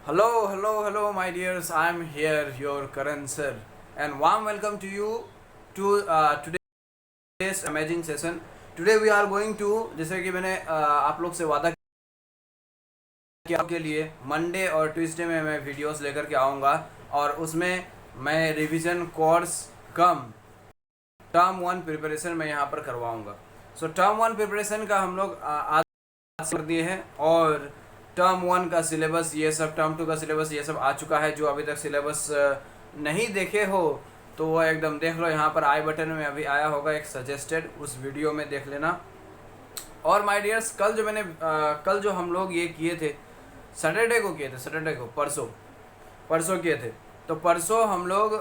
Hello, my dears. I'm here, your Karan sir, and warm welcome to you to today's amazing session. Today we are going to जैसे कि मैंने आप लोग से वादा किया के लिए मंडे और ट्यूसडे में मैं वीडियोस लेकर के आऊँगा और उसमें मैं रिवीजन कोर्स कम टर्म वन प्रिपरेशन में यहाँ पर करवाऊँगा. सो टर्म वन प्रिपरेशन का हम लोग आज कर दिए हैं और टर्म वन का सिलेबस ये सब, टर्म टू का सिलेबस ये सब आ चुका है. जो अभी तक सिलेबस नहीं देखे हो तो वो एकदम देख लो. यहाँ पर आई बटन में अभी आया होगा एक सजेस्टेड, उस वीडियो में देख लेना. और माय डियर्स, कल जो हम लोग ये किए थे, सैटरडे को परसों किए थे. तो परसों हम लोग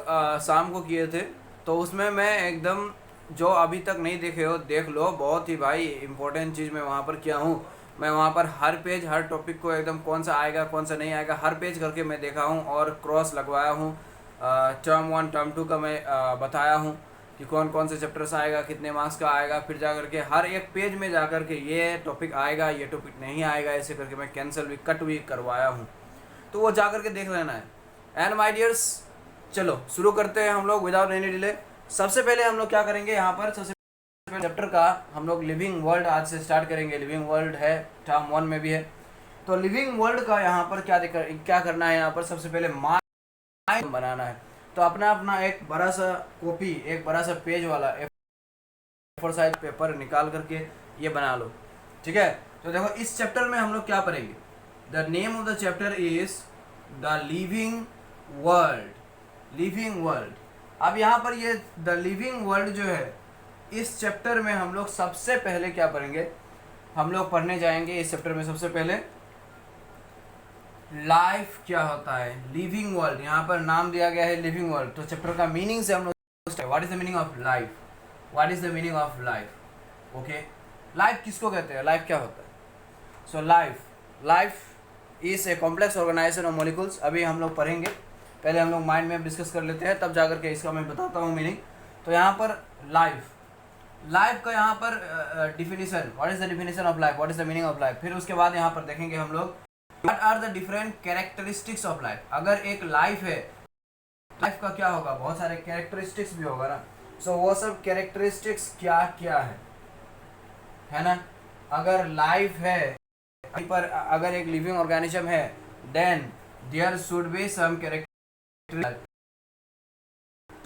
शाम को किए थे. तो उसमें मैं एकदम जो अभी तक नहीं देखे हो देख लो. बहुत ही भाई इंपॉर्टेंट चीज़ मैं वहाँ पर किया हूँ. मैं वहाँ पर हर पेज हर टॉपिक को एकदम कौन सा आएगा कौन सा नहीं आएगा हर पेज करके मैं देखा हूँ और क्रॉस लगवाया हूँ. टर्म वन टर्म टू का मैं बताया हूँ कि कौन कौन से चैप्टर्स आएगा, कितने मार्क्स का आएगा. फिर जा करके हर एक पेज में जा करके ये टॉपिक आएगा, ये टॉपिक नहीं आएगा, ऐसे करके मैं कैंसिल भी कट भी करवाया हूँ. तो वो जा करके देख लेना है. एंड माय डियर्स, चलो शुरू करते हैं हम लोग विदाउट एनी डिले. सबसे पहले हम लोग क्या करेंगे, यहाँ पर सबसे चैप्टर का हम लोग लिविंग वर्ल्ड आज से स्टार्ट करेंगे. लिविंग वर्ल्ड है, टर्म वन में भी है. तो लिविंग वर्ल्ड का यहाँ पर क्या करना है, यहाँ पर सबसे पहले माइंड बनाना है. तो अपना एक बड़ा सा कॉपी, एक बड़ा सा पेज वाला A4 साइज पेपर निकाल करके ये बना लो. ठीक है. तो देखो इस चैप्टर में हम लोग क्या पढ़ेंगे. The name of the chapter is the living world. अब यहाँ पर ये द लिविंग वर्ल्ड जो है, इस चैप्टर में हम लोग सबसे पहले क्या पढ़ेंगे, हम लोग पढ़ने जाएंगे इस चैप्टर में सबसे पहले लाइफ क्या होता है. लिविंग वर्ल्ड, यहाँ पर नाम दिया गया है लिविंग वर्ल्ड. तो चैप्टर का मीनिंग से हम लोग what is the meaning of life. Okay, life किसको कहते हैं, लाइफ क्या होता है. So life is a complex organisation of molecules. अभी हम लोग पढ़ेंगे, पहले हम लोग माइंड में डिस्कस कर लेते हैं, तब जाकर के इसका मैं बताता हूँ मीनिंग. तो यहाँ पर लाइफ का यहाँ पर definition, what is the definition of life, what is the meaning of life. फिर उसके बाद यहाँ पर देखेंगे हम लोग what are the different characteristics of life. अगर एक लाइफ है, लाइफ का क्या होगा, बहुत सारे कैरेक्टरिस्टिक्स भी होगा ना. सो वो सब कैरेक्टरिस्टिक्स क्या क्या है ना. अगर लाइफ है पर अगर एक लिविंग ऑर्गेनिज्म है, then there should be some character.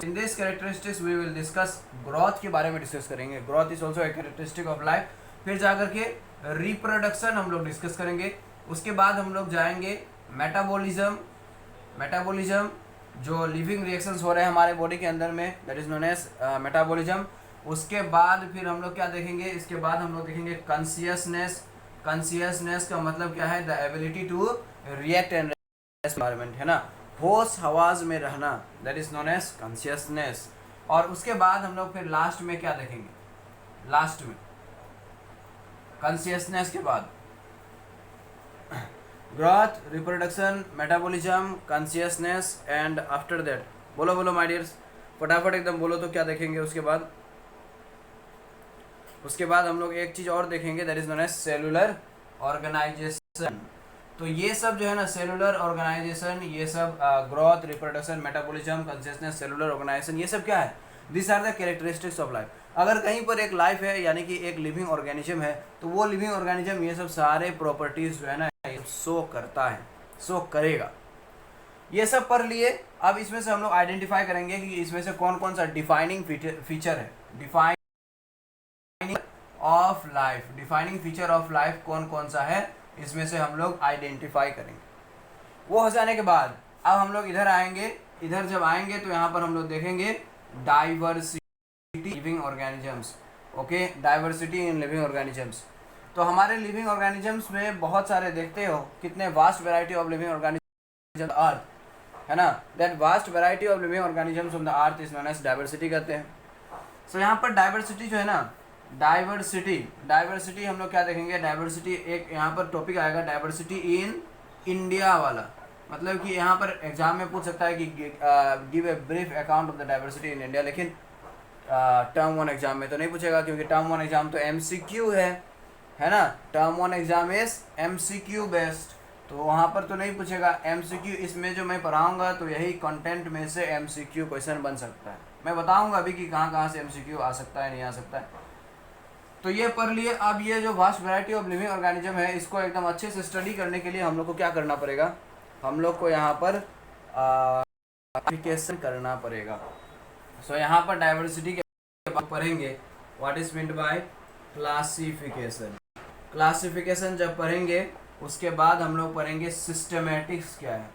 In this characteristics we will discuss growth के बारे में डिस्कस करेंगे. Growth is also a characteristic of life. फिर जाकर के रिप्रोडक्शन हम लोग डिस्कस करेंगे. उसके बाद हम लोग जाएंगे मेटाबॉलिज्म, जो लिविंग रिएक्शंस हो रहे हैं हमारे बॉडी के अंदर में, that is known as metabolism. उसके बाद फिर हम लोग क्या देखेंगे, इसके बाद हम लोग देखेंगे कॉन्शियसनेस का मतलब क्या है, the ability to react and environment, है ना, होश हवास में रहना, that is known as consciousness. और उसके बाद हम लोग फिर लास्ट में क्या देखेंगे, लास्ट में कॉन्शियसनेस के बाद growth, reproduction, metabolism, consciousness and after that बोलो माय डियर्स, फटाफट एकदम बोलो. तो क्या देखेंगे उसके बाद हम लोग एक चीज़ और देखेंगे, that is known as cellular organisation. तो ये सब जो है ना, सेलुलर ऑर्गेनाइजेशन, ये सब growth, reproduction, metabolism, consciousness, cellular organisation, ये सब क्या है, this are the characteristics of life. अगर कहीं पर एक लाइफ है यानी कि एक लिविंग ऑर्गेनिज्म है, तो वो लिविंग ऑर्गेनिज्म ये सब सारे प्रॉपर्टीज जो है ना शो करता है, शो करेगा. ये सब पढ़ लिए. अब इसमें से हम लोग आइडेंटिफाई करेंगे कि इसमें से कौन कौन सा डिफाइनिंग फीचर है. डिफाइनिंग फीचर ऑफ लाइफ कौन कौन सा है, इसमें से हम लोग आइडेंटिफाई करेंगे. वो हो जाने के बाद अब हम लोग इधर आएंगे. इधर जब आएंगे तो यहाँ पर हम लोग देखेंगे diversity living organisms. Okay, diversity in living organisms. तो हमारे लिविंग ऑर्गेनिजम्स में बहुत सारे, देखते हो कितने vast variety of living organisms earth, है ना. That vast variety of living organisms on the earth is known as diversity कहते हैं. सो यहाँ पर डाइवर्सिटी जो है ना, डाइवर्सिटी हम लोग क्या देखेंगे, डाइवर्सिटी एक यहाँ पर टॉपिक आएगा, डाइवर्सिटी इन इंडिया वाला. मतलब कि यहाँ पर एग्जाम में पूछ सकता है कि give a brief account of the diversity in India. लेकिन टर्म वन एग्जाम में तो नहीं पूछेगा, क्योंकि टर्म वन एग्जाम तो MCQ है ना. Term one exam is MCQ based. तो वहाँ पर तो नहीं पूछेगा। एमसीक्यू इसमें जो मैं पढ़ाऊँगा तो यही कंटेंट में से एमसीक्यू क्वेश्चन बन सकता है। मैं बताऊँगा अभी कि कहाँ कहाँ से एमसीक्यू आ सकता है, नहीं आ सकता है। तो ये पढ़ लिए। अब ये जो vast variety of living organism है, इसको एकदम अच्छे से स्टडी करने के लिए हम लोग को क्या करना पड़ेगा, हम लोग को यहाँ पर क्लासिफिकेशन करना पड़ेगा। सो यहाँ पर डाइवर्सिटी के बाद पढ़ेंगे what is meant by classification. Classification जब पढ़ेंगे उसके बाद हम लोग पढ़ेंगे सिस्टमेटिक्स क्या है,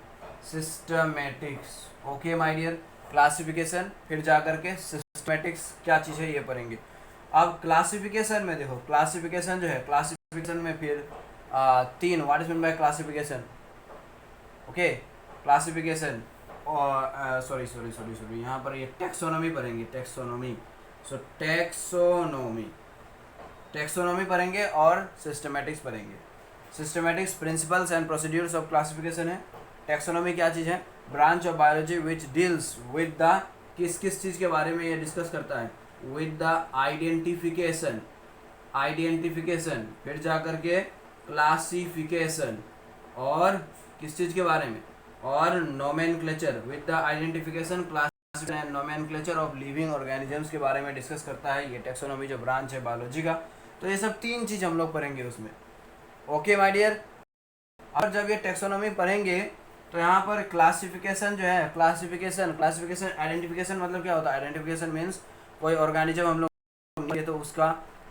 systematics. Okay my dear, classification फिर जा करके सिस्टमेटिक्स क्या चीज़ है ये पढ़ेंगे। अब क्लासिफिकेशन में देखो, क्लासिफिकेशन जो है, क्लासिफिकेशन में फिर तीन what is mean by classification. Okay, classification और सॉरी यहाँ पर ये टेक्सोनॉमी पढ़ेंगे, टेक्सोनॉमी। सो टेक्सोनॉमी पढ़ेंगे और सिस्टमेटिक्स पढ़ेंगे। Systematics principles and procedures of classification है। टेक्सोनॉमी क्या चीज़ है, branch of biology which deals with the, किस किस चीज़ के बारे में ये डिस्कस करता है, विद द आइडेंटिफिकेशन, फिर जा करके क्लासिफिकेशन, और किस चीज़ के बारे में, और nomenclature, with the identification classification and nomenclature of living organisms के बारे में डिस्कस करता है ये टेक्सोनॉमी जो ब्रांच है बायोलॉजी का। तो ये सब तीन चीज़ हम लोग पढ़ेंगे उसमें। ओके माय डियर, और जब ये टेक्सोनॉमी पढ़ेंगे तो यहाँ पर क्लासिफिकेशन जो है, क्लासिफिकेशन आइडेंटिफिकेशन मतलब क्या होता है, आइडेंटिफिकेशन मीन्स कोई ऑर्गेनिज्म हम लोग तो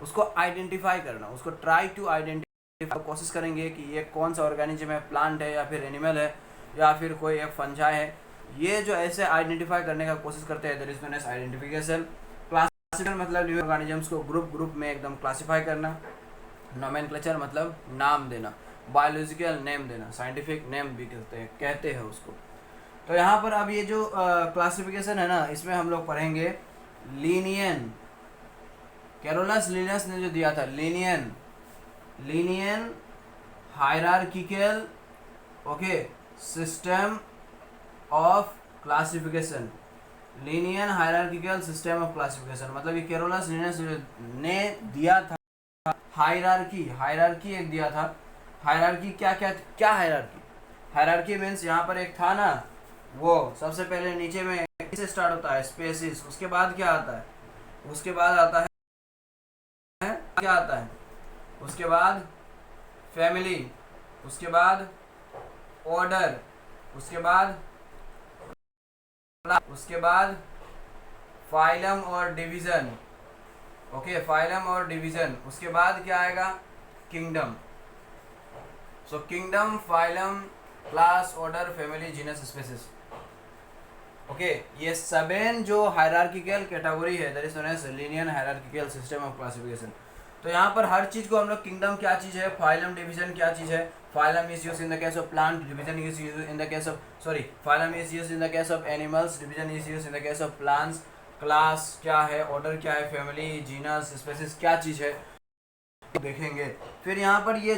उसको आइडेंटिफाई करना, उसको ट्राई टू आइडेंटिफाई, कोशिश करेंगे कि ये कौन सा ऑर्गेनिज्म है, प्लांट है या फिर एनिमल है या फिर कोई एक फंजाई है। ये जो ऐसे आइडेंटिफाई करने का कोशिश करते हैं that is known as identification. Classification मतलब लिविंग ऑर्गेनिजम्स को ग्रुप में एकदम क्लासिफाई करना। नोमेनक्लेचर मतलब नाम देना, बायोलॉजिकल नेम देना, साइंटिफिक नेम भी कहते हैं उसको। तो यहाँ पर अब ये जो क्लासिफिकेशन है ना, इसमें हम लोग पढ़ेंगे लीनियन, कैरोलस लिनियस ने जो दिया था, Linnean hierarchical, okay, system of classification, Linnean hierarchical system of classification. मतलब ये कैरोलस लिनियस ने दिया था। हायरार्की एक दिया था। हायरार्की क्या हायरार्की, हायरार्की मीन्स यहाँ पर एक था ना, वो सबसे पहले नीचे में से स्टार्ट होता है स्पेसिस, उसके बाद क्या आता है, उसके बाद आता है क्या आता है, उसके बाद फैमिली, उसके बाद ऑर्डर, उसके बाद फाइलम और डिवीजन। ओके, फाइलम और डिवीजन। उसके बाद क्या आएगा, kingdom. So kingdom, phylum, class, order, family, genus, species. Okay, ये सेवन जो हायरार्किकल कैटेगरी है that is known as linear hierarchical system of classification. तो यहाँ पर हर चीज़ को हम लोग, किंगडम क्या चीज़ है, फाइलम डिवीजन क्या चीज़ है, phylum is used in the case of plant, division is used in the case of phylum is used in the case of animals, division is used in the case of plants, class क्या है, order क्या है, family, genus, spaces क्या चीज़ है देखेंगे। फिर यहाँ पर ये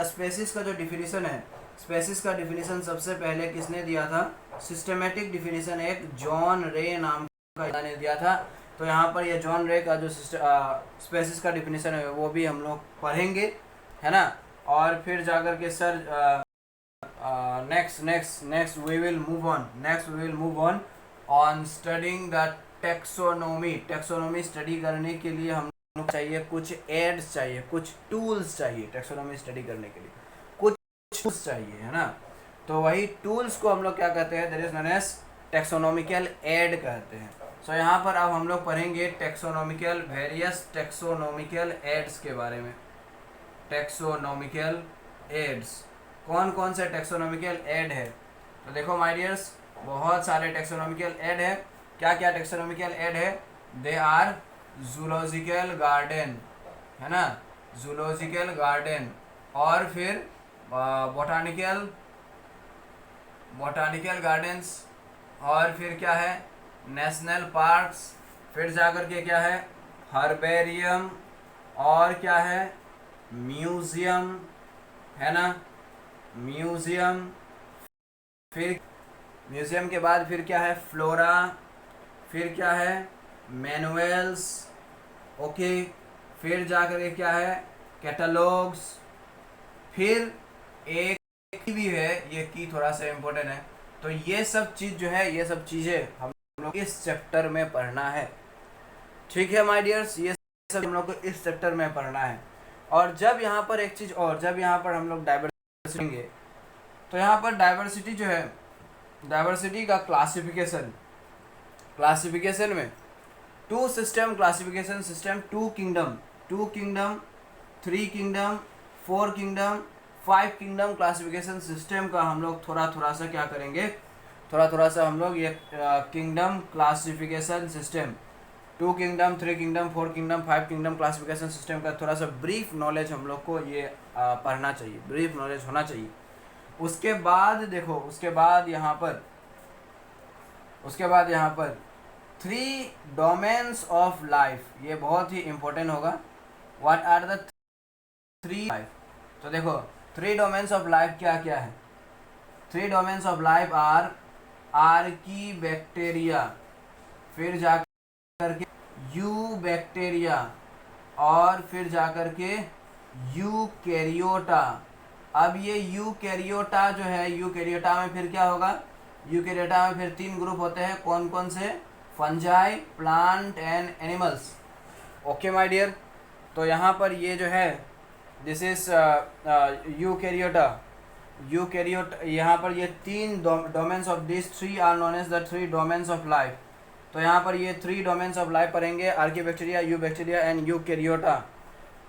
स्पेसिस का जो डिफिनीशन है, स्पेसिस का डिफिनीशन सबसे पहले किसने दिया था, सिस्टमेटिक डिफिनीशन एक जॉन रे नाम का ने दिया था। तो यहाँ पर ये जॉन रे का जो स्पेसिस का डिफिनीशन है वो भी हम लोग पढ़ेंगे, है ना। और फिर जाकर के sir next we will move on studying the taxonomy study करने के लिए हम लोग चाहिए कुछ एड्स चाहिए, कुछ टूल्स चाहिए, टेक्सोनोमी स्टडी करने के लिए कुछ टूल्स चाहिए, है ना। तो वही टूल्स को हम लोग क्या कहते हैं, that is known as taxonomical aid कहते हैं। सो यहाँ पर अब हम लोग पढ़ेंगे वेरियस टेक्सोनोमिकल एड्स के बारे में। टेक्सोनोमिकल एड्स, कौन कौन से टेक्सोनोमिकल एड है, तो देखो माय डियर्स, बहुत सारे टेक्सोनोमिकल एड है। क्या क्या टेक्सोनोमिकल एड है, दे आर जूलॉजिकल गार्डन, है ना, जूलॉजिकल गार्डन, और फिर बोटानिकल गार्डन्स, और फिर क्या है, नेशनल पार्क्स, फिर जाकर के क्या है, हर्बेरियम, और क्या है, म्यूजियम, है ना, म्यूजियम। फिर म्यूजियम के बाद फिर क्या है, फ्लोरा, फिर क्या है, मैनुअल्स, ओके, फिर जाकर के क्या है, कैटलॉग्स, फिर एक की भी है, ये की थोड़ा सा इम्पोर्टेंट है। तो ये सब चीज़ जो है, ये सब चीज़ें हम लोग इस चैप्टर में पढ़ना है। ठीक है माय डियर्स, ये सब हम लोग को इस चैप्टर में पढ़ना है। और जब यहाँ पर एक चीज़ और, जब यहाँ पर हम लोग डाइवर्सिटी लेंगे, तो यहाँ पर डाइवर्सिटी जो है, डाइवर्सिटी का क्लासिफिकेशन में two system classification system, two kingdom, three kingdom, four kingdom, five kingdom classification system का हम लोग थोड़ा सा क्या करेंगे, थोड़ा सा हम लोग ये kingdom classification system, two kingdom, three kingdom, four kingdom, five kingdom classification system का थोड़ा सा ब्रीफ नॉलेज हम लोग को ये पढ़ना चाहिए, ब्रीफ नॉलेज होना चाहिए। उसके बाद देखो, उसके बाद यहाँ पर थ्री डोमेन्स ऑफ लाइफ, ये बहुत ही इंपॉर्टेंट होगा। What are the three life? तो देखो, थ्री डोमेन्स ऑफ लाइफ क्या क्या है? Three domains of life are archaebacteria, फिर जाकर के यू बैक्टीरिया, और फिर जाकर के यूकैरियोटा। अब ये यूकैरियोटा जो है, यूकैरियोटा में फिर क्या होगा? यूकैरियोटा में फिर तीन ग्रुप होते हैं, कौन कौन से? Fungi, plant and animals. Okay my dear, तो यहाँ पर ये जो है, दिस इज यूकैरियोटा, यहाँ पर ये तीन domains of this three are known as the three domains of life. तो यहाँ पर ये थ्री डोमेन्स ऑफ लाइफ पढ़ेंगे, archaebacteria, eubacteria and eukaryota.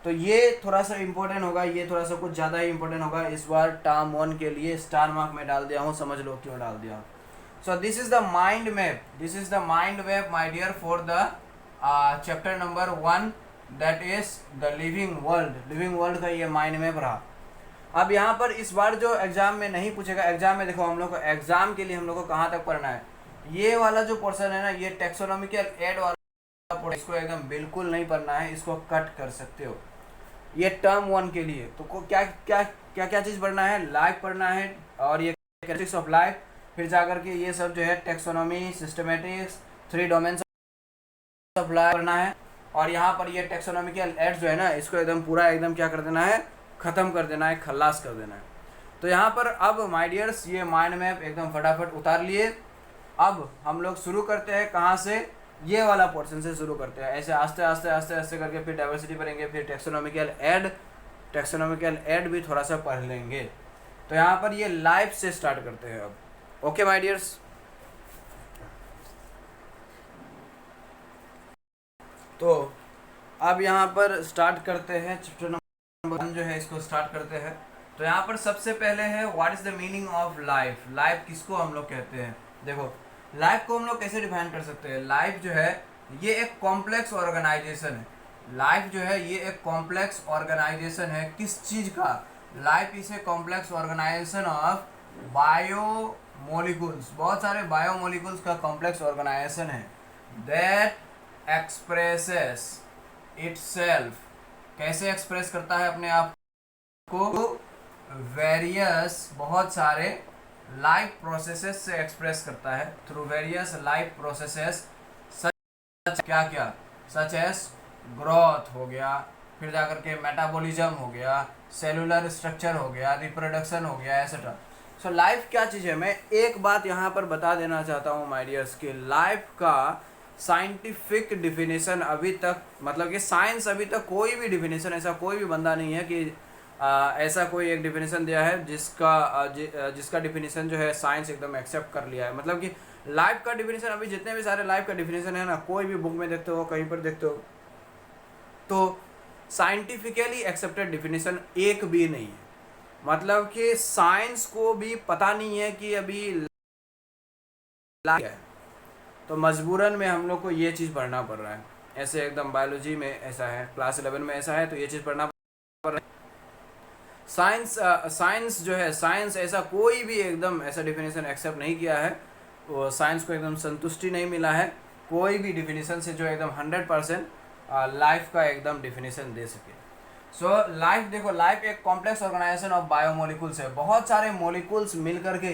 तो ये थोड़ा सा इंपॉर्टेंट होगा, ये थोड़ा सा कुछ ज़्यादा ही इंपॉर्टेंट होगा। इस बार टर्म 1 के लिए स्टार मार्क में डाल दिया हूँ, समझ लो क्यों डाल दिया हूँ। So this is the mind map, this is the mind map my dear for the chapter number 1, that is the living world का ये माइंड मैप रहा। अब यहाँ पर इस बार जो एग्जाम में नहीं पूछेगा, एग्जाम में देखो हम लोग को, एग्जाम के लिए हम लोग को कहाँ तक पढ़ना है, ये वाला जो पोर्शन है ना, ये टेक्सोनॉमिकल ऐड वाला, इसको एकदम बिल्कुल नहीं पढ़ना है, इसको कट कर सकते हो। ये टर्म 1 के लिए तो क्या क्या क्या क्या चीज़ पढ़ना है? लाइफ पढ़ना है, और ये कैरेक्टरिस्टिक्स ऑफ लाइफ, फिर जाकर के ये सब जो है taxonomy, systematics, three domains of life पढ़ना है। और यहाँ पर ये टेक्सोनॉमिकल एड्स जो है ना, इसको एकदम पूरा एकदम क्या कर देना है? ख़त्म कर देना है, खल्लास कर देना है। तो यहाँ पर अब माय डियर्स, ये माइंड मैप एकदम फटाफट उतार लिए। अब हम लोग शुरू करते हैं कहाँ से? ये वाला पोर्शन से शुरू करते हैं, ऐसे आस्ते आस्ते करके फिर डाइवर्सिटी पढ़ेंगे, फिर टेक्सोनॉमिकल ऐड भी थोड़ा सा पढ़ लेंगे। तो यहाँ पर ये लाइफ से स्टार्ट करते हैं अब। ओके माय डियर्स, तो अब यहाँ पर स्टार्ट करते हैं चैप्टर नंबर 1 जो है, इसको स्टार्ट करते हैं। तो यहाँ पर सबसे पहले है what is the meaning of life. Life किसको हम लोग कहते हैं? देखो, लाइफ को हम लोग कैसे डिफाइन कर सकते हैं? लाइफ जो है ये एक कॉम्प्लेक्स ऑर्गेनाइजेशन है। लाइफ जो है ये एक कॉम्प्लेक्स ऑर्गेनाइजेशन है। किस चीज़ का? Life is a complex organisation of biomolecules, बहुत सारे बायोमोलिकुल्स का कॉम्प्लेक्स ऑर्गेनाइजेशन है। दैट एक्सप्रेसेस इटसेल्फ, कैसे एक्सप्रेस करता है अपने आप को? वेरियस, बहुत सारे लाइफ प्रोसेसेस से एक्सप्रेस करता है, थ्रू वेरियस लाइफ प्रोसेसेस, सच क्या क्या? सच एस ग्रोथ हो गया, फिर जाकर के मेटाबॉलिज्म हो गया, सेलुलर स्ट्रक्चर हो गया, रिप्रोडक्शन हो गया, एसेट्रा। सो लाइफ क्या चीज़ है? मैं एक बात यहाँ पर बता देना चाहता हूँ माय डियर्स, कि लाइफ का साइंटिफिक डिफिनेशन अभी तक, मतलब कि साइंस अभी तक कोई भी डिफिनेशन, ऐसा कोई भी बंदा नहीं है कि ऐसा कोई एक डिफिनेशन दिया है जिसका डिफिनेशन जो है साइंस एकदम एक्सेप्ट कर लिया है। मतलब कि लाइफ का डिफिनेशन, अभी जितने भी सारे लाइफ का डिफिनेशन है ना, कोई भी बुक में देखते हो, कहीं पर देखते हो, तो साइंटिफिकली एक्सेप्टेड डिफिनेशन एक भी नहीं है। मतलब कि साइंस को भी पता नहीं है कि अभी लाइफ है, तो मजबूरन में हम लोग को ये चीज़ पढ़ना पड़ रहा है। ऐसे एकदम बायोलॉजी में ऐसा है, क्लास 11 में ऐसा है, तो ये चीज़ पढ़ना पड़ रहा है। साइंस जो है, साइंस ऐसा कोई भी एकदम ऐसा डिफिनेशन एक्सेप्ट नहीं किया है, वो साइंस को एकदम संतुष्टि नहीं मिला है कोई भी डिफिनेशन से जो एकदम 100% लाइफ का एकदम डिफिनेशन दे सके। सो लाइफ, देखो, लाइफ एक कॉम्प्लेक्स ऑर्गेनाइजेशन ऑफ बायोमोलिकुल्स है। बहुत सारे मोलिकुल्स मिल करके,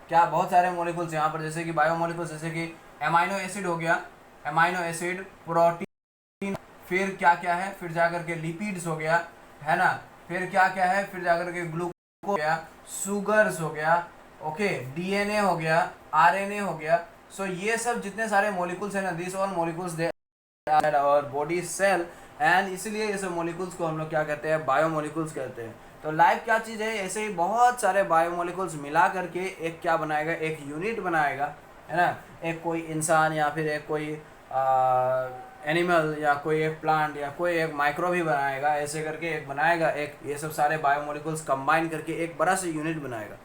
क्या बहुत सारे मोलिकुल्स यहाँ पर, जैसे कि बायोमोलिकुल्स, जैसे कि अमाइनो एसिड हो गया, अमाइनो एसिड, प्रोटीन, फिर क्या क्या है, फिर जाकर के लिपिड्स हो गया, है ना, फिर क्या क्या है, फिर जाकर के हो गया, सुगर्स हो गया, ओके, डीएनए हो गया, आरएनए हो गया। सो ये सब जितने सारे मॉलिक्यूल्स हैं ना, this all molecules they are our body cell, and इसीलिए ये सब मॉलिक्यूल्स को हम लोग क्या कहते हैं, बायोमोलिक्यूल्स कहते हैं। तो लाइफ क्या चीज़ है, ऐसे ही बहुत सारे बायोमोलिक्यूल्स मिला करके एक क्या बनाएगा, एक यूनिट बनाएगा, है ना। एक कोई इंसान या फिर एक कोई एनिमल या कोई एक प्लांट या कोई एक माइक्रोब ही बनाएगा, ऐसे करके एक बनाएगा, एक ये सब सारे बायोमोलिक्यूल्स कंबाइन करके एक बड़ा सा यूनिट बनाएगा।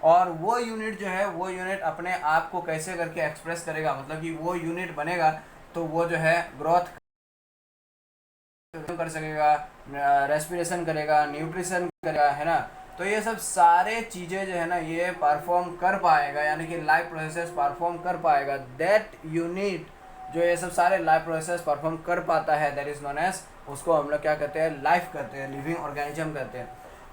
और वो यूनिट जो है, वो यूनिट अपने आप को कैसे करके एक्सप्रेस करेगा, मतलब कि वो यूनिट बनेगा तो वो जो है ग्रोथ कर सकेगा, रेस्पिरेशन करेगा, न्यूट्रिशन करेगा, है ना। तो ये सब सारे चीज़ें जो है ना, ये परफॉर्म कर पाएगा, यानी कि लाइफ प्रोसेस परफॉर्म कर पाएगा। दैट यूनिट जो ये सब सारे लाइफ प्रोसेस परफॉर्म कर पाता है, दैट इज नोन एज, उसको हम लोग क्या कहते हैं, लाइफ कहते हैं, लिविंग ऑर्गेनिज्म कहते हैं।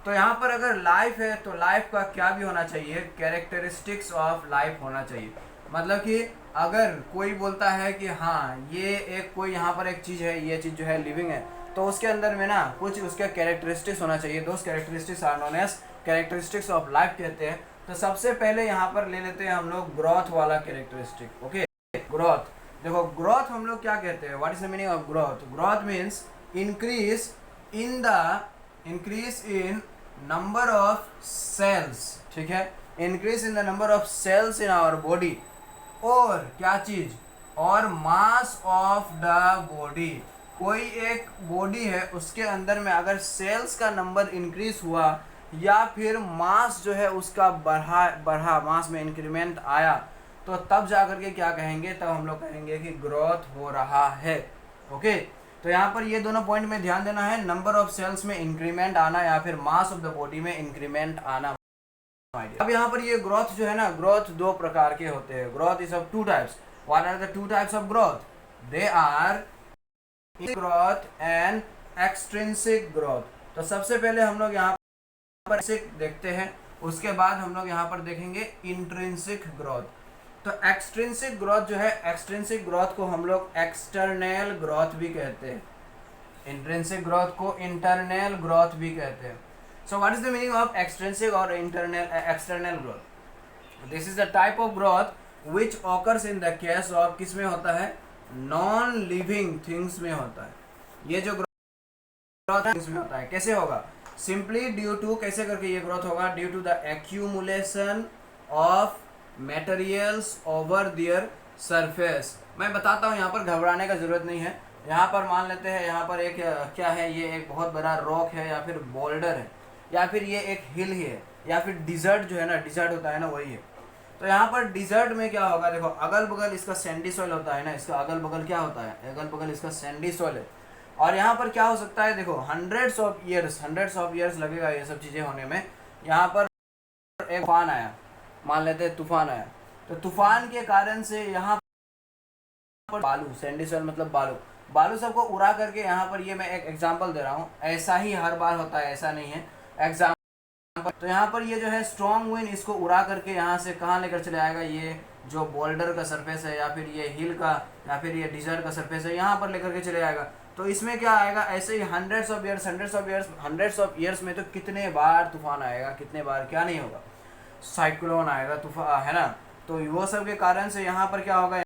तो यहाँ पर अगर लाइफ है तो लाइफ का क्या भी होना चाहिए, कैरेक्टरिस्टिक्स ऑफ लाइफ होना चाहिए। मतलब कि अगर कोई बोलता है कि हाँ ये एक कोई यहाँ पर एक चीज़ है, ये चीज़ जो है लिविंग है, तो उसके अंदर में ना कुछ उसके कैरेक्टरिस्टिक्स होना चाहिए। दोस्त characteristics are known as characteristics of life कहते हैं। तो सबसे पहले यहाँ पर ले लेते हैं हम लोग ग्रोथ वाला कैरेक्टरिस्टिक। ओके, ग्रोथ, देखो ग्रोथ हम लोग क्या कहते हैं, what is the meaning of growth. Growth means increase in number of cells, ठीक है, increase in the number of cells in our body, और क्या चीज, और मास ऑफ द बॉडी। कोई एक बॉडी है, उसके अंदर में अगर सेल्स का नंबर इंक्रीज हुआ या फिर मास जो है उसका बढ़ा मास में इंक्रीमेंट आया, तो तब जा करके क्या कहेंगे, तब हम लोग कहेंगे कि ग्रोथ हो रहा है। ओके, तो यहाँ पर ये दोनों पॉइंट में ध्यान देना है, नंबर ऑफ सेल्स में इंक्रीमेंट आना या फिर मास ऑफ द बॉडी में इंक्रीमेंट आना। अब यहाँ पर ये ग्रोथ जो है ना, ग्रोथ दो प्रकार के होते हैं। Growth is of two types. What are the two types of growth? They are growth and extrinsic growth. तो सबसे पहले हम लोग यहाँ पर देखते हैं, उसके बाद हम लोग यहाँ पर देखेंगे इंट्रिंसिक ग्रोथ। तो एक्सट्रिंसिक ग्रोथ जो है, एक्सट्रिंसिक ग्रोथ को हम लोग एक्सटर्नल ग्रोथ भी कहते हैं, इंट्रिंसिक ग्रोथ को इंटरनल ग्रोथ भी कहते हैं। So what is the meaning of extrinsic or external growth? This is the type of growth which occurs in the case of, किस में होता है, नॉन लिविंग थिंग्स में होता है। ये जो ग्रोथ है इसमें होता है, कैसे होगा, सिंपली ड्यू टू, कैसे करके ये ग्रोथ होगा, due to the accumulation of materials over their surface. मैं बताता हूँ, यहाँ पर घबराने का जरूरत नहीं है। यहाँ पर मान लेते हैं, यहाँ पर एक क्या है, ये एक बहुत बड़ा रॉक है या फिर बोल्डर है, या फिर ये एक हिल ही है, या फिर डिजर्ट जो है ना, डिजर्ट होता है ना, वही है। तो यहाँ पर डिजर्ट में क्या होगा, देखो अगल बगल इसका सैंडी सॉइल होता है ना, इसका अगल बगल क्या होता है, अगल बगल इसका सैंडी सॉइल है। और यहाँ पर क्या हो सकता है, देखो हंड्रेड्स ऑफ ईयर्स लगेगा ये सब चीज़ें होने में। यहाँ पर एक तूफान आया, मान लेते हैं तूफान आया, तो तूफान के कारण से यहाँ पर बालू, सैंडी सॉइल मतलब बालू सबको उड़ा करके, यहाँ पर ये मैं एक एग्जांपल दे रहा हूँ, ऐसा ही हर बार होता है, ऐसा नहीं है एग्जांपल। तो यहाँ पर ये जो है स्ट्रॉन्ग विंड इसको उड़ा करके यहाँ से कहाँ लेकर चले आएगा, ये जो बोल्डर का सरफेस है या फिर ये हिल का या फिर ये डिजर्ट का सरफेस है, यहाँ पर लेकर के चले आएगा। तो इसमें क्या आएगा, ऐसे ही हंड्रेड्स ऑफ ईयर्स में तो कितने बार तूफान आएगा, कितने बार क्या नहीं होगा, साइक्लोन आएगा, तूफान, है ना। तो वो सब के कारण से यहाँ पर क्या होगा,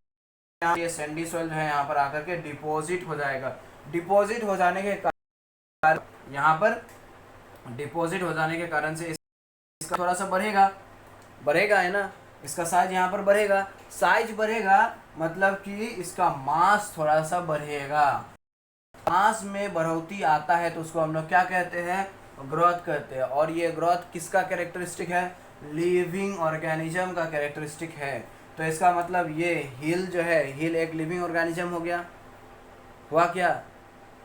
ये सैंडी सॉइल जो है यहाँ पर आकर के डिपॉजिट हो जाएगा। डिपॉजिट हो जाने के कारण, यहाँ पर डिपॉजिट हो जाने के कारण से इसका थोड़ा सा बढ़ेगा है ना, इसका साइज यहाँ पर बढ़ेगा। साइज बढ़ेगा मतलब कि इसका मास थोड़ा सा बढ़ेगा। मास में बढ़ोतरी आता है तो उसको हम लोग क्या कहते हैं, ग्रोथ कहते हैं। और ये ग्रोथ किसका कैरेक्टरिस्टिक है, लिविंग ऑर्गेनिज्म का कैरेक्टरिस्टिक है। तो इसका मतलब ये हिल जो है, हिल एक लिविंग ऑर्गेनिज्म हो गया, हुआ क्या,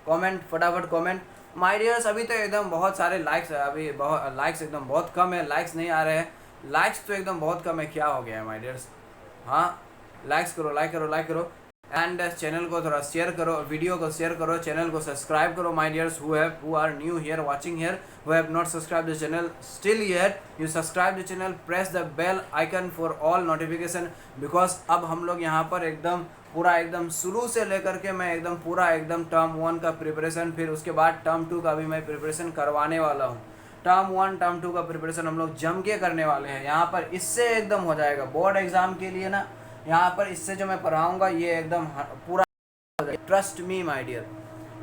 कमेंट फटाफट कमेंट माय डियर्स। अभी तो एकदम बहुत सारे लाइक्स है, अभी बहुत लाइक्स एकदम बहुत कम है, लाइक्स नहीं आ रहे हैं, लाइक्स तो एकदम बहुत कम है, क्या हो गया है माय डियर्स। हाँ, लाइक करो एंड चैनल को थोड़ा शेयर करो, वीडियो को शेयर करो, चैनल को सब्सक्राइब करो my dears who are new here watching here, who have not subscribed the channel still yet, you subscribe the channel, press the bell icon for all notification, because अब हम लोग यहाँ पर एकदम शुरू से लेकर के मैं एकदम टर्म 1 का प्रिपरेशन, फिर उसके बाद टर्म 2 का भी मैं प्रिपरेशन करवाने वाला हूँ। टर्म 1 टर्म 2 का प्रिपरेशन हम लोग जम के करने वाले हैं। यहाँ पर इससे एकदम हो जाएगा बोर्ड एग्जाम के लिए ना, यहाँ पर इससे जो मैं पढ़ाऊँगा ये एकदम पूरा, ट्रस्ट मी माय डियर,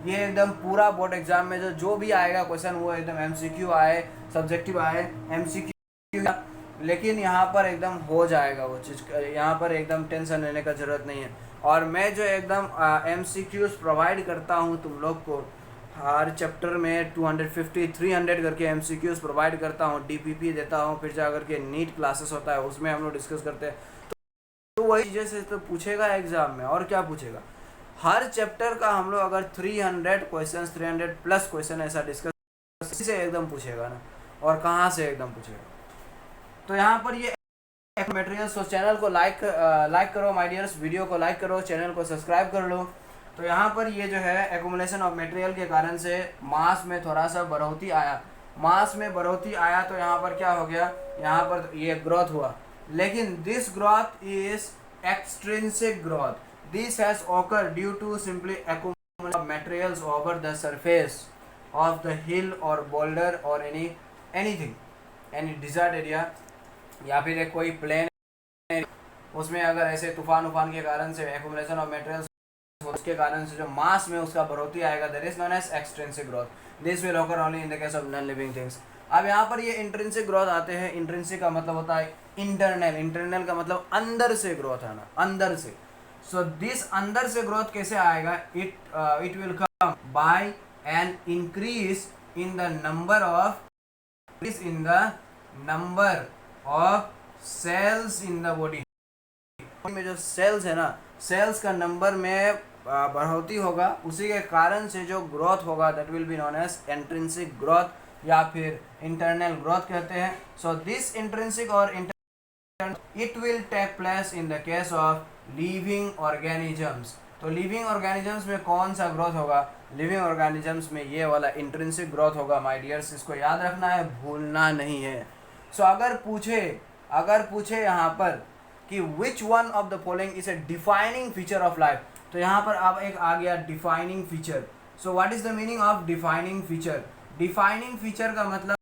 ये एकदम पूरा बोर्ड एग्जाम में जो भी आएगा क्वेश्चन वो एकदम एमसीक्यू आए, सब्जेक्टिव आए, एमसीक्यू, लेकिन यहाँ पर एकदम हो जाएगा वो चीज़, यहाँ पर एकदम टेंशन लेने का ज़रूरत नहीं है। और मैं जो एकदम एमसीक्यूज प्रोवाइड करता हूँ तुम लोग को, हर चैप्टर में 250 300 करके एमसीक्यूज प्रोवाइड करता हूँ, डीपीपी देता हूँ, फिर जा करके नीट क्लासेस होता है उसमें हम लोग डिस्कस करते हैं। तो वही चीज़ें से तो पूछेगा एग्जाम में, और क्या पूछेगा। हर चैप्टर का हम लोग अगर 300 क्वेश्चन, 300 प्लस क्वेश्चन ऐसा डिस्कस से एकदम पूछेगा ना, और कहाँ से एकदम पूछेगा। तो यहाँ पर ये मटेरियल्स, तो चैनल को लाइक करो माय डियर्स, वीडियो को लाइक करो, चैनल को सब्सक्राइब कर लो। तो यहाँ पर ये जो है एक्यूमुलेशन ऑफ मटेरियल के कारण से मास में थोड़ा सा बढ़ोतरी आया, मास में बढ़ोतरी आया तो यहाँ पर क्या हो गया, यहाँ पर ये ग्रोथ हुआ, लेकिन this growth is extrinsic growth, this has occur due to simply accumulation of materials over the surface of the hill or boulder or any desert area, या फिर एक कोई प्लेन उसमें अगर ऐसे तूफान के कारण से एक्यूमुलेशन ऑफ मटेरियल्स, उसके कारण से जो मास में उसका बढ़ोतरी आएगा, that is known as extrinsic growth, this will occur only in the case of non living things. अब यहाँ पर ये इंट्रिंसिक ग्रोथ आते हैं, इंट्रिंसिक का मतलब होता है इंटरनल, इंटरनल का मतलब अंदर से ग्रोथ आना, अंदर से। सो दिस अंदर से ग्रोथ कैसे आएगा, it will come by an increase in the number of cells in the body में, जो सेल्स है ना, सेल्स का नंबर में बढ़ोतरी होगा, उसी के कारण से जो ग्रोथ होगा that will be known as intrinsic growth या फिर इंटरनल ग्रोथ कहते हैं। सो दिस इंट्रिंसिक और it will take place in the case of living organisms. तो लिविंग ऑर्गेनिजम्स में कौन सा ग्रोथ होगा, लिविंग ऑर्गेनिजम्स में ये वाला इंट्रिंसिक ग्रोथ होगा माय डियर्स, इसको याद रखना है, भूलना नहीं है। सो अगर पूछे यहाँ पर कि which one of the following is a defining feature of life, तो यहाँ पर अब एक आ गया defining feature. So what is the meaning of defining feature, defining feature का मतलब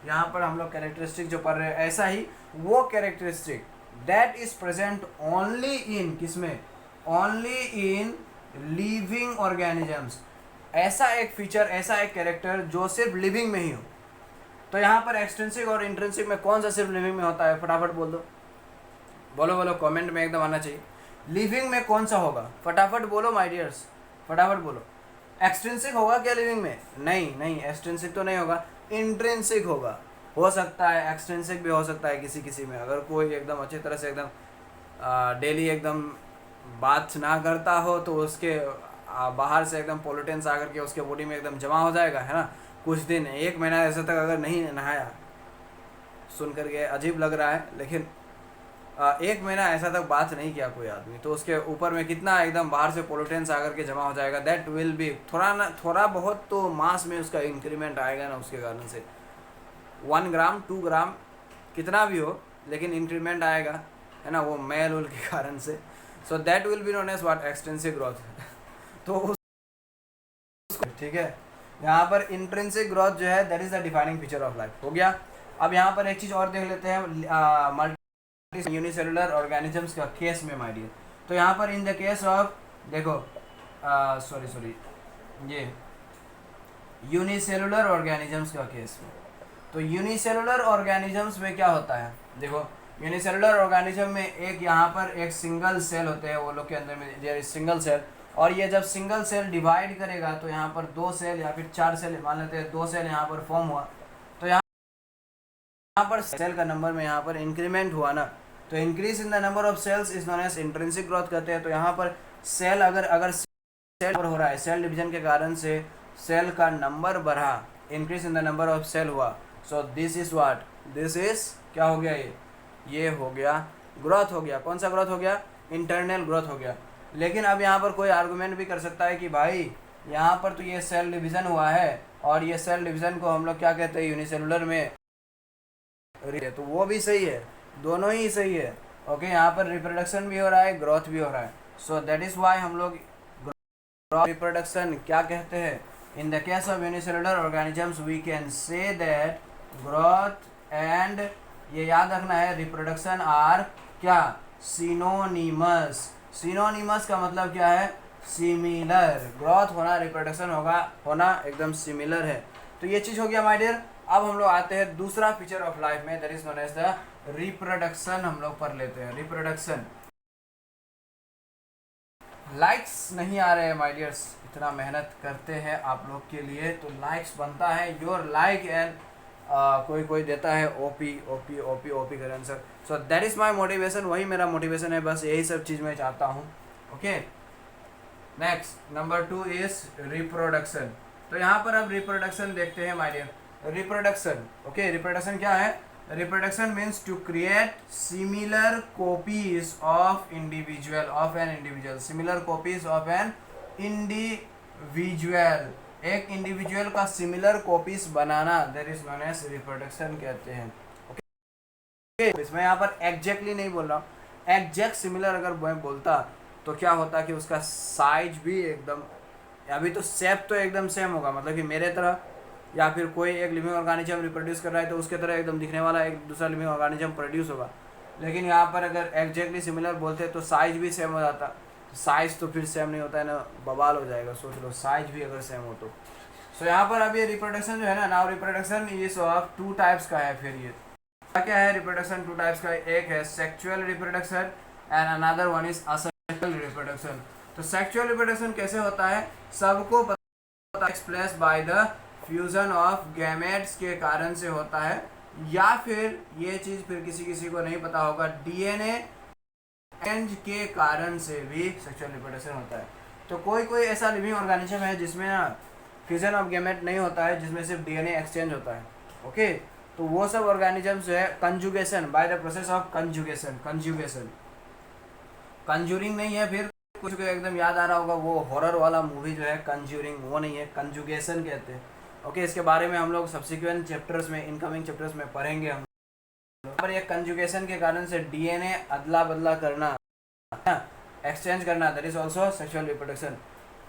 यहाँ पर हम लोग कैरेक्टरिस्टिक जो पढ़ रहे हैं, ऐसा ही वो characteristic that is present only in किसमें, ओनली इन लिविंग ऑर्गेनिजम्स, ऐसा एक फीचर, ऐसा एक कैरेक्टर जो सिर्फ लिविंग में ही हो। तो यहाँ पर एक्सट्रिंसिक और इंट्रिंसिक में कौन सा सिर्फ लिविंग में होता है, फटाफट बोल दो, बोलो कमेंट में एकदम आना चाहिए। लिविंग में कौन सा होगा, फटाफट बोलो माय डियर्स, फटाफट बोलो। एक्सट्रिंसिक होगा क्या लिविंग में, नहीं एक्सट्रिंसिक तो नहीं होगा, इंट्रिंसिक होगा। हो सकता है एक्सट्रिंसिक भी हो सकता है किसी में, अगर कोई एकदम अच्छी तरह से एकदम डेली एकदम बात ना करता हो तो उसके बाहर से एकदम पोल्यूटेंस आकर के उसके बॉडी में एकदम जमा हो जाएगा, है ना, कुछ दिन 1 महीना ऐसे तक अगर नहीं नहाया, सुन करके अजीब लग रहा है, लेकिन 1 महीना ऐसा तक बात नहीं किया कोई आदमी, तो उसके ऊपर में कितना एकदम बाहर से पोल्यूटेंस आकर के जमा हो जाएगा, दैट विल बी थोड़ा बहुत तो मास में उसका इंक्रीमेंट आएगा ना, उसके कारण से 1 ग्राम 2 ग्राम कितना भी हो, लेकिन इंक्रीमेंट आएगा, है ना, वो मेल उल के कारण से। So that will be known as what, extensive growth. तो ठीक है, यहाँ पर इंट्रिंसिक ग्रोथ जो है that is the defining feature of life, हो गया। अब यहाँ पर एक चीज़ और देख लेते हैं यूनिसेलुलर ऑर्गेनिजम्स का केस में माय डियर। तो यहाँ पर इन द केस ऑफ, देखो सॉरी ये यूनिसेलुलर ऑर्गेनिजम्स का केस में, तो यूनिसेलुलर ऑर्गेनिजम्स में क्या होता है, देखो यूनिसेलुलर ऑर्गेनिज्म में एक यहाँ पर एक सिंगल सेल होते हैं, वो लोग के अंदर में देयर इज सिंगल सेल, और ये जब सिंगल सेल डिवाइड करेगा तो यहाँ पर 2 सेल या फिर 4 सेल, मान लेते हैं 2 सेल यहाँ पर फॉर्म हुआ, तो यहाँ पर सेल का नंबर में यहाँ पर इंक्रीमेंट हुआ ना, तो increase in the number of cells is known as intrinsic growth कहते हैं। तो यहाँ पर सेल अगर सेल हो रहा है, सेल डिवीजन के कारण से सेल का नंबर बढ़ा, increase in the number of cell हुआ, so this is what, this is क्या हो गया, ये हो गया ग्रोथ हो गया। कौन सा ग्रोथ हो गया, इंटरनल ग्रोथ हो गया। लेकिन अब यहाँ पर कोई आर्गुमेंट भी कर सकता है कि भाई यहाँ पर तो ये सेल डिवीज़न हुआ है, और ये सेल डिवीज़न को हम लोग क्या कहते हैं यूनिसेलुलर में, तो वो भी सही है, दोनों ही सही है। ओके, यहाँ पर रिप्रोडक्शन भी हो रहा है, ग्रोथ भी हो रहा है, सो दैट इज़ वाई हम लोग रिप्रोडक्शन क्या कहते हैं, In the case of unicellular organisms we can say that growth and ये याद रखना है रिप्रोडक्शन आर क्या सिनोनिमस। सिनोनिमस का मतलब क्या है सिमिलर। ग्रोथ होना रिप्रोडक्शन होगा होना एकदम सिमिलर है। तो ये चीज़ हो गया माय डियर। अब हम लोग आते हैं दूसरा फीचर ऑफ लाइफ में, that is known as the reproduction. हम लोग पढ़ लेते हैं रिप्रोडक्शन। लाइक्स नहीं आ रहे हैं माय डियर्स, इतना मेहनत करते हैं आप लोग के लिए तो लाइक्स बनता है। योर लाइक एंड कोई देता है ओपी ओपी ओपी ओपी कर answer. So that is my motivation, वही मेरा मोटिवेशन है, बस यही सब चीज़ मैं चाहता हूँ। Okay next number 2 is reproduction. तो यहाँ पर अब रिप्रोडक्शन देखते हैं my dear. Reproduction okay reproduction क्या है? Reproduction means to create similar copies of individual of an individual. Similar copies of an individual, एक इंडिविजुअल का सिमिलर कॉपीज बनाना, that is known as reproduction कहते हैं। ओके इसमें यहाँ पर एग्जैक्टली नहीं बोल रहा हूँ, एग्जैक्ट सिमिलर अगर मैं बोलता तो क्या होता कि उसका साइज भी एकदम, अभी तो शेप तो एकदम सेम होगा, मतलब कि मेरे तरह या फिर कोई एक लिविंग ऑर्गेनिज्म रिप्रोड्यूस कर रहा है तो उसके तरह एकदम दिखने वाला एक दूसरा लिविंग ऑर्गेनिज्म प्रोड्यूस होगा। लेकिन यहाँ पर अगर एग्जैक्टली सिमिलर बोलते तो साइज भी सेम हो जाता। साइज तो फिर सेम नहीं होता है ना, बवाल हो जाएगा। सोच लो साइज भी अगर सेम हो तो। सो यहाँ पर अब ये रिप्रोडक्शन जो है ना, now reproduction is of 2 types का है। फिर ये क्या है रिप्रोडक्शन? 2 टाइप्स का, एक है sexual reproduction and another one is asexual reproduction. तो सेक्सुअल रिप्रोडक्शन कैसे होता है? सबको पता express by the fusion of gametes के कारण से होता है, या फिर ये चीज़ फिर किसी को नहीं पता होगा, डीएनए एक्सचेंज के कारण से भी सेक्सुअल रिप्रोडक्शन होता है। तो कोई ऐसा लिविंग ऑर्गेनिज्म है जिसमें ना फ्यूजन ऑफ गैमेट नहीं होता है, जिसमें सिर्फ डीएनए एक्सचेंज होता है। ओके तो वो सब ऑर्गेनिज्म जो है conjugation, by the process of conjugation. Conjuring नहीं है, फिर कुछ को एकदम याद आ रहा होगा वो हॉरर वाला मूवी जो है कंजूरिंग, वो नहीं है, कंजुगेशन कहते हैं। ओके इसके बारे में हम लोग सब्सिक्वेंट चैप्टर्स में, इनकमिंग चैप्टर्स में पढ़ेंगे। हम पर ये कंजुगेशन के कारण से डीएनए अदला बदला करना, एक्सचेंज करना, that is also sexual reproduction.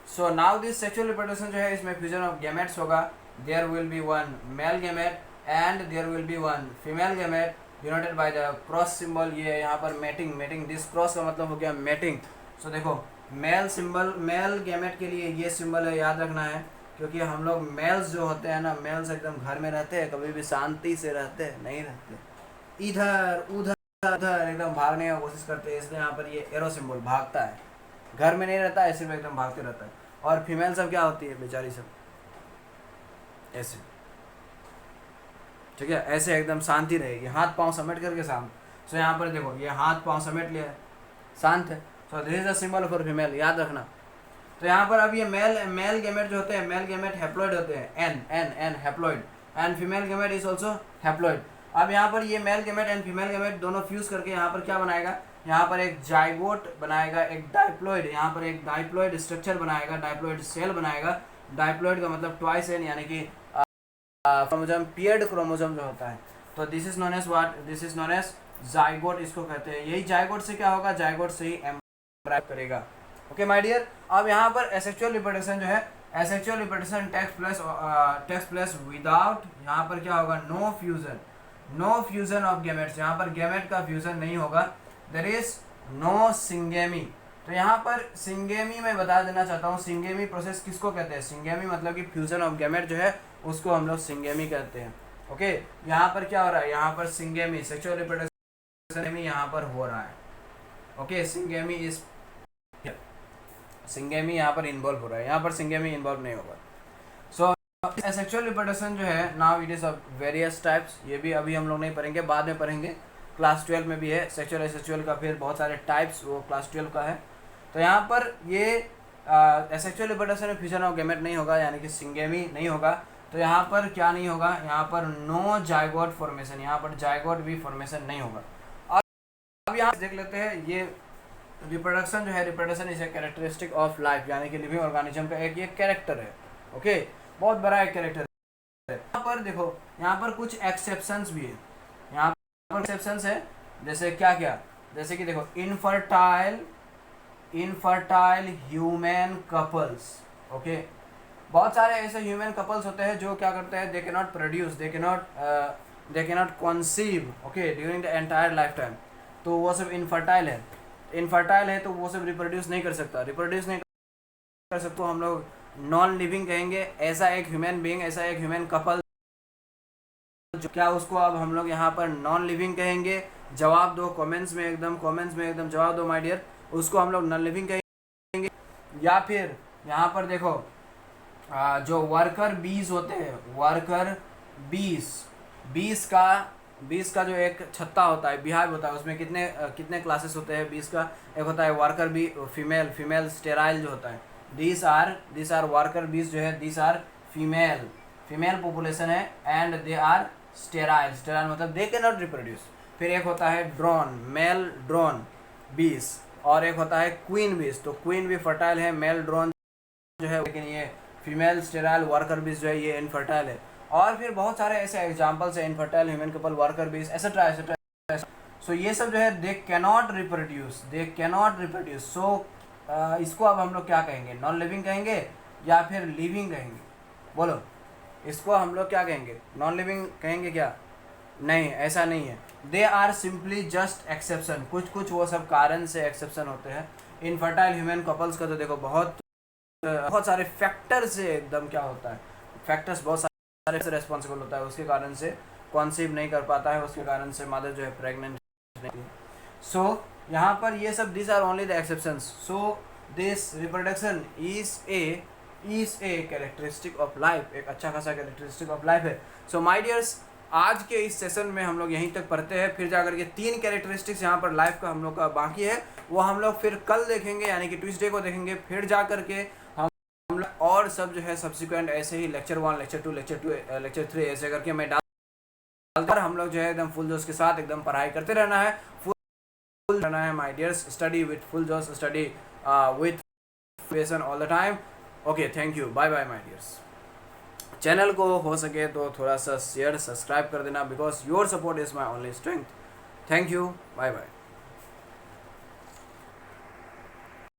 So now this sexual reproduction जो है इसमें फ्यूजन ऑफ गैमेट्स होगा। There will be one male gamete and there will be one female gamete denoted by the cross symbol. ये यहाँ पर mating this cross का मतलब हो गया मेटिंग। सो देखो मेल सिंबल, मेल गैमेट के लिए ये सिंबल है, याद रखना है, क्योंकि हम लोग मेल्स जो होते हैं ना, मेल्स एकदम घर में रहते हैं, कभी भी शांति से रहते हैं नहीं रहते, इधर उधर उधर एकदम भागने की कोशिश करते हैं, इसलिए यहाँ पर ये एरो सिंबल भागता है, घर में नहीं रहता है, सिर्फ एकदम भागते रहता है। और फीमेल सब क्या होती है बेचारी सब ऐसे, ठीक है, ऐसे एकदम शांति रहेगी, हाथ पांव समेट करके शांत। सो यहाँ पर देखो ये हाथ पांव समेट लिया है, शांत है। सो this is the symbol for female, याद रखना। तो यहाँ पर अब ये मेल गैमेट जो होते हैं, मेल गैमेट हैप्लॉइड होते हैं, n haploid, and female gamete is also haploid. अब यहाँ पर ये male gamete and female gamete दोनों फ्यूज करके यहाँ पर क्या बनाएगा, यहाँ पर एक जाइगोट बनाएगा, एक डाइप्लॉइड, यहाँ पर एक डाइप्लॉइड स्ट्रक्चर बनाएगा, डाइप्लॉइड सेल बनाएगा। डाइप्लॉइड का मतलब ट्वाइस एन, यानी कि क्रोमोसोम, पियर्ड क्रोमोसोम जो होता है। तो this is known as what, this is known as zygote, इसको कहते हैं। यही जाइगोट से क्या होगा, जाइगोट से ही एम्ब्रायो करेगा। ओके माय डियर, अब यहाँ पर एसेक्सुअल रिप्रोडक्शन जो है, asexual reproduction takes place without, यहाँ पर क्या होगा, नो फ्यूजन ऑफ गैमेट्स, यहाँ पर गैमेट का फ्यूजन नहीं होगा, देयर इज नो सिंगेमी। तो यहाँ पर सिंगेमी मैं बता देना चाहता हूँ, सिंगेमी प्रोसेस किसको कहते हैं? सिंगेमी मतलब कि फ्यूजन ऑफ गैमेट जो है उसको हम लोग सिंगेमी कहते हैं। ओके यहाँ पर क्या हो रहा है, यहाँ पर सिंगेमी, सेक्सुअल रिप्रोडक्शन यहाँ पर हो रहा है। ओके सिंगेमी यहाँ पर इन्वॉल्व हो रहा है, यहाँ पर सिंगेमी इन्वॉल्व नहीं होगा। सो सेक्सुअल रिप्रोडक्शन जो है, now it is of various types, ये भी अभी हम लोग नहीं पढ़ेंगे, बाद में पढ़ेंगे। क्लास 12 में भी है सेक्सुअल एसेक्सुअल का, फिर बहुत सारे टाइप्स, वो क्लास 12 का है। तो यहाँ पर ये एसेक्सुअल रिप्रोडक्शन में फ्यूजन ऑफ गैमेट नहीं होगा, यानी कि सिंगेमी नहीं होगा। तो यहाँ पर क्या नहीं होगा, यहाँ पर नो जाइगोट फॉर्मेशन, यहाँ पर जाइगोट भी फॉर्मेशन नहीं होगा। अब यहाँ देख लेते हैं, ये रिप्रोडक्शन जो है, reproduction is a characteristic of life, यानी कि लिविंग ऑर्गेनिज्म का एक ये कैरेक्टर है। ओके बहुत बड़ा एक कैरेक्टर है। यहाँ पर देखो, यहाँ पर कुछ एक्सेप्शंस भी है, यहाँ पर एक्सेप्शंस है, जैसे क्या क्या, जैसे कि देखो इनफर्टाइल ह्यूमन कपल्स। ओके बहुत सारे ऐसे ह्यूमन कपल्स होते हैं जो क्या करते हैं, they can not produce, they can not conceive, okay, during the entire lifetime. तो वो सब इनफर्टाइल है तो वो सब रिप्रोड्यूस नहीं कर सकता, रिप्रोड्यूस नहीं कर सकते, तो हम लोग नॉन लिविंग कहेंगे। ऐसा एक ह्यूमन बीइंग, ऐसा एक ह्यूमन कपल, क्या उसको अब हम लोग यहाँ पर नॉन लिविंग कहेंगे? जवाब दो कमेंट्स में एकदम जवाब दो माय डियर। उसको हम लोग नॉन लिविंग कहेंगे, या फिर यहाँ पर देखो जो वर्कर बीज होते हैं, वर्कर बीज, बीस का जो एक छत्ता होता है, बिहाव होता है, उसमें कितने क्लासेस होते हैं बीस का? एक होता है वर्कर बी, फीमेल स्टेराइल जो होता है, दिस आर वर्कर बीज जो है, दिस आर फीमेल पॉपुलेशन है, एंड दे आर स्टेराइल मतलब दे कैन नॉट रिप्रोड्यूस। फिर एक होता है ड्रोन, मेल ड्रोन बीज, और एक होता है क्वीन बीज। तो क्वीन भी फर्टाइल है, मेल ड्रोन जो है, लेकिन ये फीमेल स्टेराइल वर्कर बीज जो है ये इनफर्टाइल है। और फिर बहुत सारे ऐसे एग्जांपल्स है, infertile human couple, worker bees, etcetera. So ये सब जो है दे कैनॉट रिप्रोड्यूस। सो इसको अब हम लोग क्या कहेंगे? नॉन लिविंग कहेंगे या फिर लिविंग कहेंगे? बोलो, इसको हम लोग क्या कहेंगे? नॉन लिविंग कहेंगे क्या? नहीं, ऐसा नहीं है। They are simply just exception, कुछ वो सब कारण से एक्सेप्शन होते हैं। इनफर्टाइल ह्यूमन कपल्स का तो देखो बहुत सारे फैक्टर से एकदम क्या होता है, फैक्टर्स बहुत सारे से रेस्पॉन्सिबल होता है, उसके कारण से कॉन्सीव नहीं कर पाता है, उसके कारण से मदर जो है प्रेग्नेंट नहीं है। सो यहाँ पर ये सब this are only the exceptions. So this reproduction is a characteristic of life, एक अच्छा खासा कैरेक्टरिस्टिक ऑफ लाइफ है। सो माय डियर्स, आज के इस सेशन में हम लोग यहीं तक पढ़ते हैं, फिर जाकर के 3 कैरेक्टरिस्टिक्स यहाँ पर लाइफ का हम लोग का बाकी है, वो हम लोग फिर कल देखेंगे, यानी कि ट्यूसडे को देखेंगे। फिर जा करके हम लोग और सब जो है सब्सिक्वेंट ऐसे ही लेक्चर 1, लेक्चर 2, लेक्चर 3 ऐसे करके मैं डालकर हम लोग जो है एकदम फुल जोश के साथ एकदम पढ़ाई करते रहना है, फुल रहना है my dears. Study with full जोश, study with passion all the time. Okay, thank you, bye bye my dears. Channel को हो सके तो थोड़ा सा शेयर, सब्सक्राइब कर देना, because your support is my only strength. Thank you, bye bye.